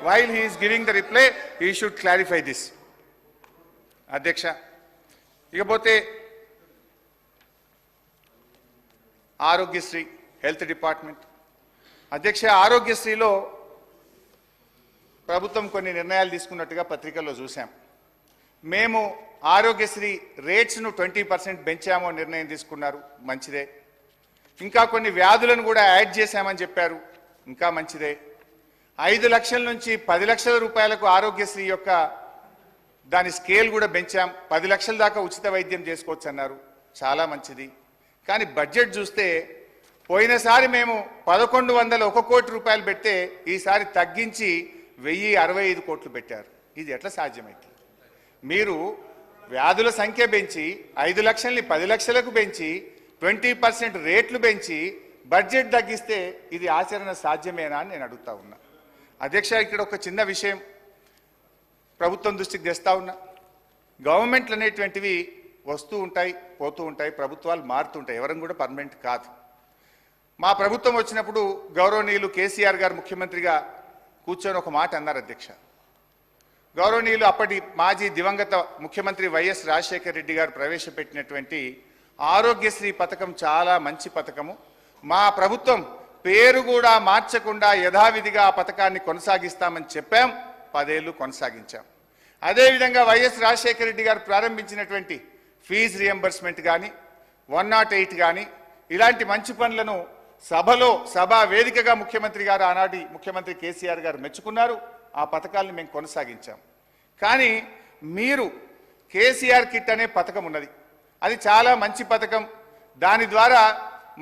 while he is giving the reply, he should clarify this. అధ్యక్ష, ఇకపోతే Aarogyasri health department. అధ్యక్ష, ఆరోగ్యశ్రీలో ప్రభుత్వం కొన్ని నిర్ణయాలు తీసుకున్నట్టుగా పత్రికల్లో చూసాం. మేము ఆరోగ్యశ్రీ రేట్స్ను 20% పెంచామో నిర్ణయం తీసుకున్నారు, మంచిదే. ఇంకా కొన్ని వ్యాధులను కూడా యాడ్ చేశామని చెప్పారు, ఇంకా మంచిదే. 5 లక్షల నుంచి 10 లక్షల రూపాయలకు ఆరోగ్యశ్రీ యొక్క దాని స్కేల్ కూడా పెంచాం, 10 లక్షల దాకా ఉచిత వైద్యం చేసుకోవచ్చు అన్నారు, చాలా మంచిది. కానీ బడ్జెట్ చూస్తే పోయినసారి మేము 1101 కోటి రూపాయలు పెడితే ఈసారి తగ్గించి 1065 కోట్లు పెట్టారు. ఇది ఎట్లా సాధ్యమైంది? మీరు వ్యాధుల సంఖ్య పెంచి 5 లక్షల్ని 10 లక్షలకు పెంచి 20% రేట్లు పెంచి బడ్జెట్ తగ్గిస్తే ఇది ఆచరణ సాధ్యమేనా అని నేను అడుగుతా ఉన్నా. అధ్యక్ష, ఇక్కడ ఒక చిన్న విషయం ప్రభుత్వం దృష్టికి తెస్తా ఉన్నా. గవర్నమెంట్లు అనేటువంటివి వస్తూ ఉంటాయి, పోతూ ఉంటాయి, ప్రభుత్వాలు మారుతుంటాయి, ఎవరం కూడా పర్మనెంట్ కాదు. మా ప్రభుత్వం వచ్చినప్పుడు గౌరవనీయులు కేసీఆర్ గారు ముఖ్యమంత్రిగా కూర్చొని ఒక మాట అన్నారు అధ్యక్ష. గౌరవనీయులు అప్పటి మాజీ దివంగత ముఖ్యమంత్రి వైఎస్ రాజశేఖర రెడ్డి గారు ప్రవేశపెట్టినటువంటి ఆరోగ్యశ్రీ పథకం చాలా మంచి పథకము, మా ప్రభుత్వం పేరు కూడా మార్చకుండా యథావిధిగా ఆ పథకాన్ని కొనసాగిస్తామని చెప్పాం, 10 ఏళ్ళు కొనసాగించాం. అదేవిధంగా వైఎస్ రాజశేఖర రెడ్డి గారు ప్రారంభించినటువంటి ఫీజు రియంబర్స్మెంట్ కానీ 108 కానీ ఇలాంటి మంచి పనులను సభా వేదికగా ముఖ్యమంత్రి గారు ఆనాటి ముఖ్యమంత్రి కేసీఆర్ గారు మెచ్చుకున్నారు, ఆ పథకాలను మేము కొనసాగించాం. కానీ మీరు కేసీఆర్ కిట్ అనే పథకం ఉన్నది, అది చాలా మంచి పథకం. దాని ద్వారా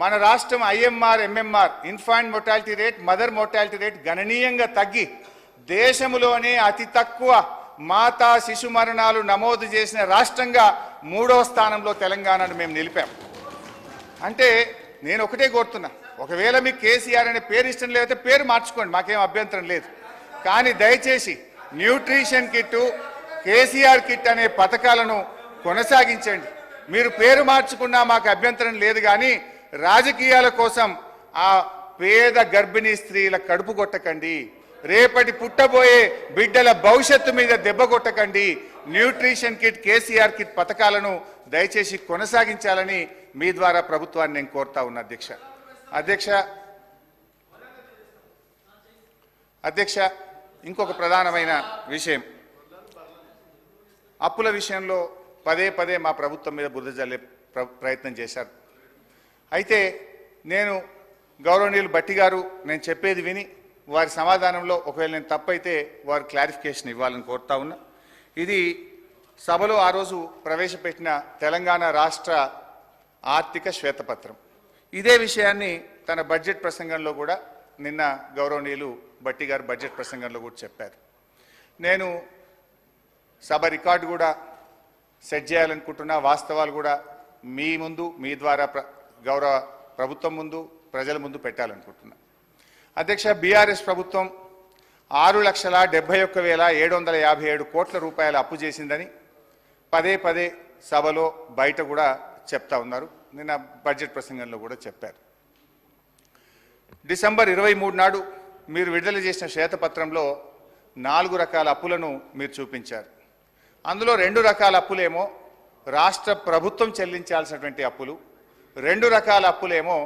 మన రాష్ట్రం IMR, MMR infant mortality rate, mother mortality rate గణనీయంగా తగ్గి దేశంలోనే అతి తక్కువ మాతా శిశు మరణాలు నమోదు చేసిన రాష్ట్రంగా 3వ స్థానంలో తెలంగాణను మేము నిలిపాం. అంటే నేను ఒకటే కోరుతున్నా, ఒకవేళ మీకు కేసీఆర్ అనే పేరు ఇష్టం లేకపోతే పేరు మార్చుకోండి, మాకేం అభ్యంతరం లేదు. కానీ దయచేసి న్యూట్రిషన్ కిట్, కేసీఆర్ కిట్ అనే పథకాలను కొనసాగించండి. మీరు పేరు మార్చుకున్నా మాకు అభ్యంతరం లేదు, కానీ రాజకీయాల కోసం ఆ పేద గర్భిణీ స్త్రీల కడుపు కొట్టకండి, రేపటి పుట్టబోయే బిడ్డల భవిష్యత్తు మీద దెబ్బ కొట్టకండి. న్యూట్రిషన్ కిట్, కేసీఆర్ కిట్ పథకాలను దయచేసి కొనసాగించాలని మీ ద్వారా ప్రభుత్వాన్ని నేను కోరుతా ఉన్నా అధ్యక్ష, ఇంకొక ప్రధానమైన విషయం, అప్పుల విషయంలో పదే మా ప్రభుత్వం మీద బురద జల్లే ప్రయత్నం చేశారు. అయితే నేను గౌరవనీయులు భట్టి గారు నేను చెప్పేది విని వారి సమాధానంలో ఒకవేళ నేను తప్పైతే వారు క్లారిఫికేషన్ ఇవ్వాలని కోరుతా ఉన్నా. ఇది సభలో ఆ రోజు ప్రవేశపెట్టిన తెలంగాణ రాష్ట్ర ఆర్థిక శ్వేతపత్రం. ఇదే విషయాన్ని తన బడ్జెట్ ప్రసంగంలో కూడా నిన్న గౌరవనీయులు భట్టి గారు బడ్జెట్ ప్రసంగంలో కూడా చెప్పారు. నేను సభ రికార్డు కూడా సెట్ చేయాలనుకుంటున్నా, వాస్తవాలు కూడా మీ ముందు మీ ద్వారా గౌరవ ప్రభుత్వం ముందు ప్రజల ముందు పెట్టాలనుకుంటున్నా. అధ్యక్ష, బీఆర్ఎస్ ప్రభుత్వం 6,71,757 కోట్ల రూపాయల అప్పు చేసిందని పదే సభలో బయట కూడా చెప్తా ఉన్నారు, నిన్న బడ్జెట్ ప్రసంగంలో కూడా చెప్పారు. డిసెంబర్ 23 నాడు మీరు విడుదల చేసిన శ్వేతపత్రంలో 4 రకాల అప్పులను మీరు చూపించారు. అందులో 2 రకాల అప్పులేమో రాష్ట్ర ప్రభుత్వం చెల్లించాల్సినటువంటి అప్పులు, 2 రకాల అప్పులేమో